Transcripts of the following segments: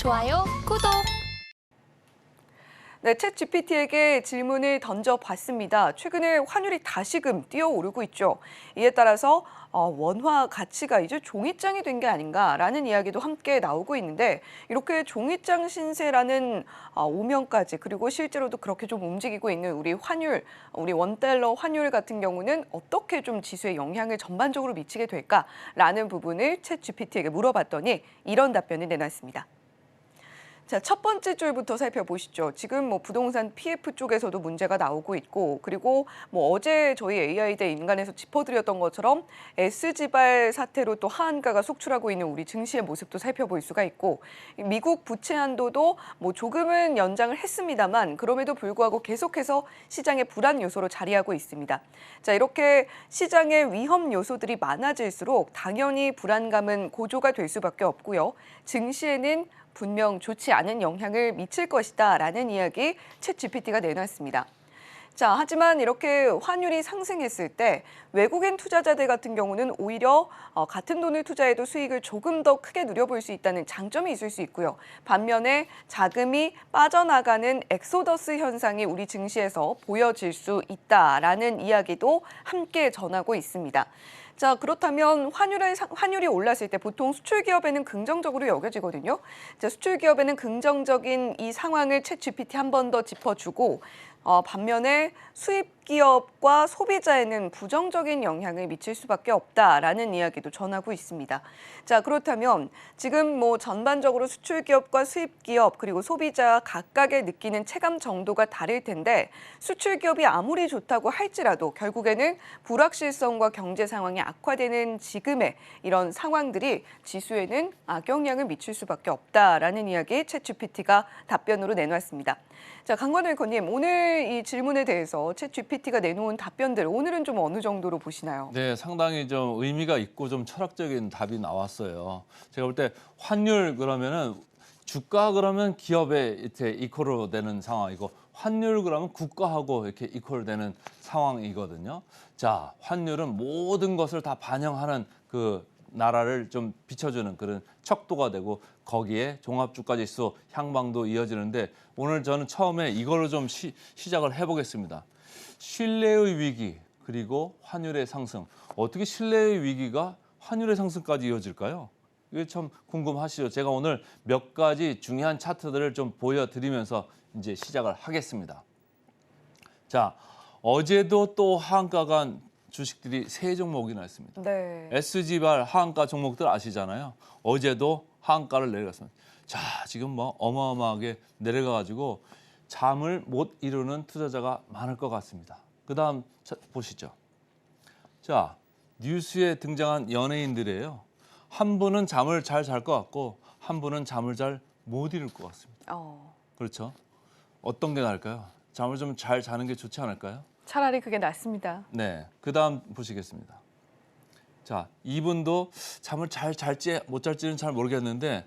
좋아요, 구독. 네, 챗 GPT에게 질문을 던져봤습니다. 최근에 환율이 다시금 뛰어오르고 있죠. 이에 따라서 원화 가치가 이제 종이장이 된 게 아닌가라는 이야기도 함께 나오고 있는데 이렇게 종이장 신세라는 오명까지 그리고 실제로도 그렇게 좀 움직이고 있는 우리 환율, 우리 원달러 환율 같은 경우는 어떻게 좀 지수에 영향을 전반적으로 미치게 될까라는 부분을 챗 GPT에게 물어봤더니 이런 답변을 내놨습니다. 자, 첫 번째 줄부터 살펴보시죠. 지금 부동산 PF 쪽에서도 문제가 나오고 있고, 그리고 어제 저희 AI 대 인간에서 짚어드렸던 것처럼 S지발 사태로 또 하한가가 속출하고 있는 우리 증시의 모습도 살펴볼 수가 있고, 미국 부채 한도도 조금은 연장을 했습니다만, 그럼에도 불구하고 계속해서 시장의 불안 요소로 자리하고 있습니다. 자, 이렇게 시장의 위험 요소들이 많아질수록 당연히 불안감은 고조가 될 수밖에 없고요. 증시에는 분명 좋지 않은 영향을 미칠 것이다라는 이야기 챗 GPT가 내놨습니다. 자, 하지만 이렇게 환율이 상승했을 때 외국인 투자자들 같은 경우는 오히려 같은 돈을 투자해도 수익을 조금 더 크게 누려볼 수 있다는 장점이 있을 수 있고요. 반면에 자금이 빠져나가는 엑소더스 현상이 우리 증시에서 보여질 수 있다라는 이야기도 함께 전하고 있습니다. 자, 그렇다면 환율이 올랐을 때 보통 수출 기업에는 긍정적으로 여겨지거든요. 자, 수출 기업에는 긍정적인 이 상황을 챗 GPT 한 번 더 짚어주고 반면에 수입 기업과 소비자에는 부정적인 영향을 미칠 수밖에 없다라는 이야기도 전하고 있습니다. 자, 그렇다면 지금 전반적으로 수출 기업과 수입 기업 그리고 소비자 각각의 느끼는 체감 정도가 다를 텐데 수출 기업이 아무리 좋다고 할지라도 결국에는 불확실성과 경제 상황이 악화되는 지금의 이런 상황들이 지수에는 악영향을 미칠 수밖에 없다라는 이야기 챗 GPT가 답변으로 내놨습니다. 자, 강관우 의원님, 오늘 이 질문에 대해서 챗 GPT가 내놓은 답변들 오늘은 좀 어느 정도로 보시나요? 네, 상당히 좀 의미가 있고 좀 철학적인 답이 나왔어요. 제가 볼 때 환율 그러면은 주가 그러면 기업에 이렇게 이퀄로 되는 상황이고 환율 그러면 국가하고 이렇게 이퀄 되는 상황이거든요. 자, 환율은 모든 것을 다 반영하는 그 나라를 좀 비춰주는 그런 척도가 되고 거기에 종합주가지수 향방도 이어지는데 오늘 저는 처음에 이걸로 좀 시작을 해보겠습니다. 신뢰의 위기 그리고 환율의 상승. 어떻게 신뢰의 위기가 환율의 상승까지 이어질까요? 이게 참 궁금하시죠? 제가 오늘 몇 가지 중요한 차트들을 좀 보여드리면서 이제 시작을 하겠습니다. 자, 어제도 또 하한가 간 주식들이 세 종목이나 있습니다. 네. S지발 하한가 종목들 아시잖아요. 어제도 하한가를 내려갔습니다. 자, 지금 어마어마하게 내려가가지고 잠을 못 이루는 투자자가 많을 것 같습니다. 그다음 보시죠. 자, 뉴스에 등장한 연예인들이에요. 한 분은 잠을 잘 잘 것 같고 한 분은 잠을 잘 못 이룰 것 같습니다. 그렇죠? 어떤 게 나을까요? 잠을 좀 잘 자는 게 좋지 않을까요? 차라리 그게 낫습니다. 네, 그다음 보시겠습니다. 자, 이분도 잠을 잘 잘지 못 잘지는 잘 모르겠는데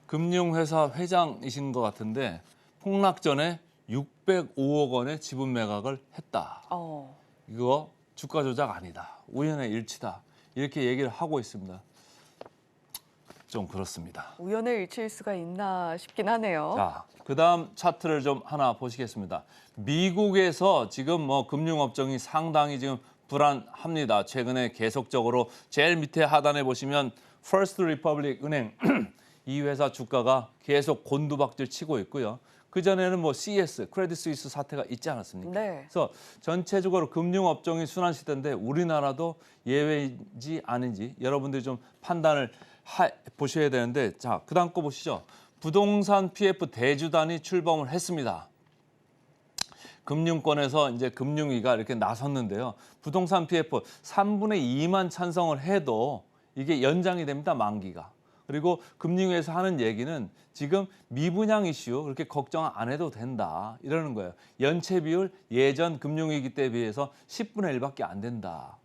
금융회사 회장이신 것 같은데 폭락 전에 605억 원의 지분 매각을 했다. 이거 주가 조작 아니다. 우연의 일치다. 이렇게 얘기를 하고 있습니다. 좀 그렇습니다. 우연의 일치일 수가 있나 싶긴 하네요. 자, 그다음 차트를 좀 하나 보시겠습니다. 미국에서 지금 금융업종이 상당히 지금 불안합니다. 최근에 계속적으로 제일 밑에 하단에 보시면 First Republic 은행 이 회사 주가가 계속 곤두박질 치고 있고요. 그전에는 CS, 크레딧 스위스 사태가 있지 않았습니까? 네. 그래서 전체적으로 금융업종이 순환 시대인데 우리나라도 예외인지 아닌지 여러분들이 좀 판단을 보셔야 되는데 자, 그다음 거 보시죠. 부동산 PF 대주단이 출범을 했습니다. 금융권에서 이제 금융위가 이렇게 나섰는데요. 부동산 PF 3분의 2만 찬성을 해도 이게 연장이 됩니다, 만기가. 그리고 금융위에서 하는 얘기는 지금 미분양 이슈 그렇게 걱정 안 해도 된다 이러는 거예요. 연체 비율 예전 금융위기 때에 비해서 10분의 1밖에 안 된다.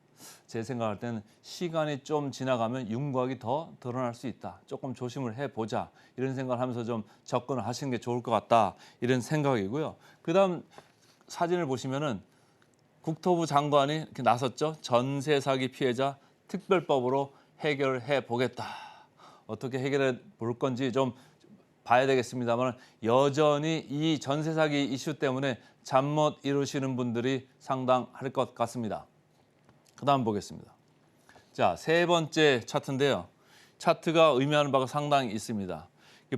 제 생각할 때는 시간이 좀 지나가면 윤곽이 더 드러날 수 있다. 조금 조심을 해보자. 이런 생각을 하면서 좀 접근을 하시는 게 좋을 것 같다. 이런 생각이고요. 그다음 사진을 보시면은 국토부 장관이 이렇게 나섰죠. 전세 사기 피해자 특별법으로 해결해 보겠다. 어떻게 해결해 볼 건지 좀 봐야 되겠습니다만 여전히 이 전세 사기 이슈 때문에 잠 못 이루시는 분들이 상당할 것 같습니다. 그다음 보겠습니다. 자, 세 번째 차트인데요. 차트가 의미하는 바가 상당히 있습니다.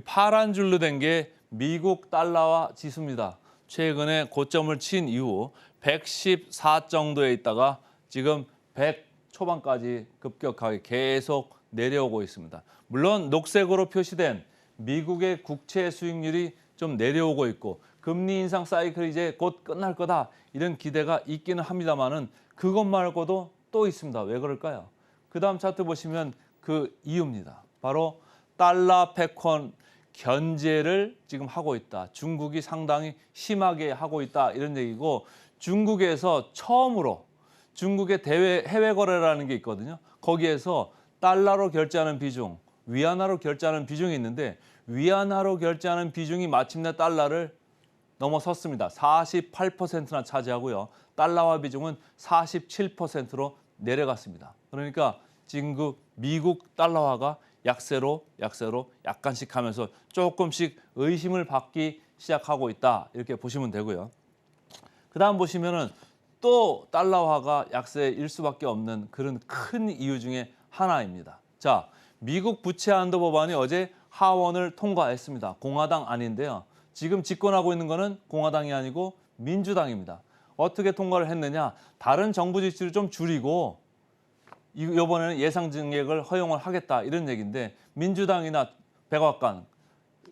파란 줄로 된 게 미국 달러화 지수입니다. 최근에 고점을 친 이후 114 정도에 있다가 지금 100 초반까지 급격하게 계속 내려오고 있습니다. 물론 녹색으로 표시된 미국의 국채 수익률이 좀 내려오고 있고 금리 인상 사이클이 이제 곧 끝날 거다 이런 기대가 있기는 합니다만은 그것 말고도 또 있습니다. 왜 그럴까요? 그다음 차트 보시면 그 이유입니다. 바로 달러 패권 견제를 지금 하고 있다. 중국이 상당히 심하게 하고 있다 이런 얘기고 중국에서 처음으로 중국의 대외 해외 거래라는 게 있거든요. 거기에서 달러로 결제하는 비중, 위안화로 결제하는 비중이 있는데 위안화로 결제하는 비중이 마침내 달러를 넘어섰습니다. 48%나 차지하고요. 달러화 비중은 47%로 내려갔습니다. 그러니까 지금 그 미국 달러화가 약세로 약간씩 하면서 조금씩 의심을 받기 시작하고 있다. 이렇게 보시면 되고요. 그다음 보시면은 또 달러화가 약세일 수밖에 없는 그런 큰 이유 중에 하나입니다. 자, 미국 부채 한도 법안이 어제 하원을 통과했습니다. 공화당 아닌데요. 지금 집권하고 있는 거는 공화당이 아니고 민주당입니다. 어떻게 통과를 했느냐? 다른 정부 지출을 좀 줄이고 이번에는 예상 증액을 허용을 하겠다 이런 얘기인데 민주당이나 백악관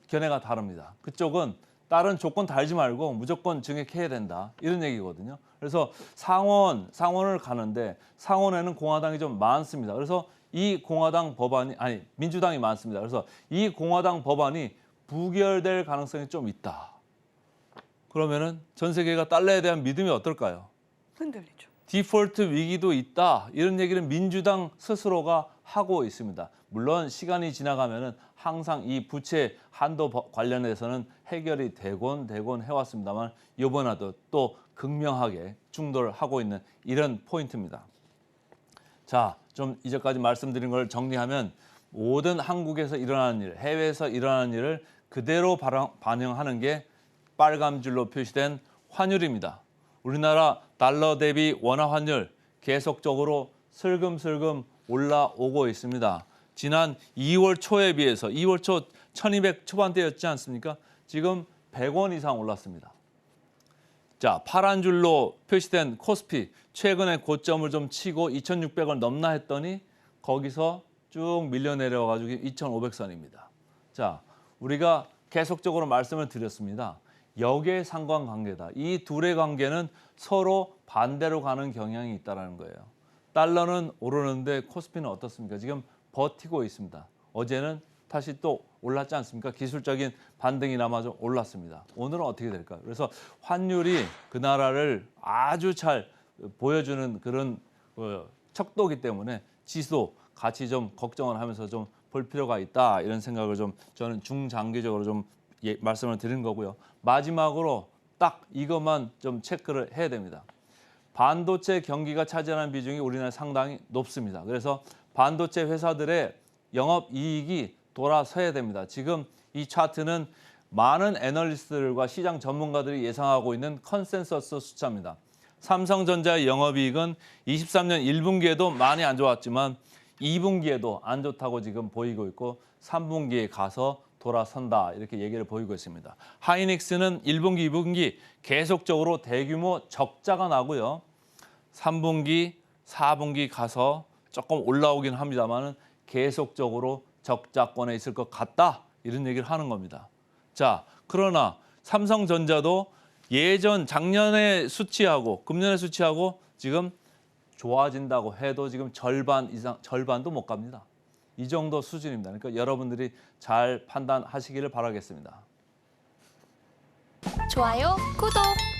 견해가 다릅니다. 그쪽은 다른 조건 달지 말고 무조건 증액해야 된다 이런 얘기거든요. 그래서 상원을 가는데 상원에는 공화당이 좀 많습니다. 그래서 이 공화당 법안이 민주당이 많습니다. 그래서 이 공화당 법안이 부결될 가능성이 좀 있다. 그러면은 전 세계가 달러에 대한 믿음이 어떨까요? 흔들리죠. 디폴트 위기도 있다. 이런 얘기를 민주당 스스로가 하고 있습니다. 물론 시간이 지나가면은 항상 이 부채 한도 관련해서는 해결이 되곤 해왔습니다만 이번에도 또 극명하게 충돌을 하고 있는 이런 포인트입니다. 자, 좀 이제까지 말씀드린 걸 정리하면 모든 한국에서 일어나는 일, 해외에서 일어나는 일을 그대로 반영하는 게 빨간 줄로 표시된 환율입니다. 우리나라 달러 대비 원화 환율 계속적으로 슬금슬금 올라오고 있습니다. 지난 2월 초에 비해서 2월 초 1200 초반대였지 않습니까? 지금 100원 이상 올랐습니다. 자, 파란 줄로 표시된 코스피 최근에 고점을 좀 치고 2600원 넘나 했더니 거기서 쭉 밀려 내려와가지고 2500선입니다. 자, 우리가 계속적으로 말씀을 드렸습니다. 역의 상관관계다. 이 둘의 관계는 서로 반대로 가는 경향이 있다는 거예요. 달러는 오르는데 코스피는 어떻습니까? 지금 버티고 있습니다. 어제는 다시 또 올랐지 않습니까? 기술적인 반등이나마 좀 올랐습니다. 오늘은 어떻게 될까요? 그래서 환율이 그 나라를 아주 잘 보여주는 그런 척도기 때문에 지수 같이 좀 걱정을 하면서 좀 볼 필요가 있다 이런 생각을 좀 저는 중장기적으로 좀 말씀을 드린 거고요. 마지막으로 딱 이것만 좀 체크를 해야 됩니다. 반도체 경기가 차지하는 비중이 우리나라에 상당히 높습니다. 그래서 반도체 회사들의 영업이익이 돌아서야 됩니다. 지금 이 차트는 많은 애널리스트들과 시장 전문가들이 예상하고 있는 컨센서스 숫자입니다. 삼성전자의 영업이익은 23년 1분기에도 많이 안 좋았지만 2분기에도 안 좋다고 지금 보이고 있고 3분기에 가서 돌아선다 이렇게 얘기를 보이고 있습니다. 하이닉스는 1분기, 2분기 계속적으로 대규모 적자가 나고요. 3분기, 4분기 가서 조금 올라오긴 합니다만 계속적으로 적자권에 있을 것 같다 이런 얘기를 하는 겁니다. 자, 그러나 삼성전자도 예전 작년의 수치하고 금년의 수치하고 지금 좋아진다고 해도 지금 절반도 못 갑니다. 이 정도 수준입니다. 그러니까 여러분들이 잘 판단하시기를 바라겠습니다. 좋아요, 구독!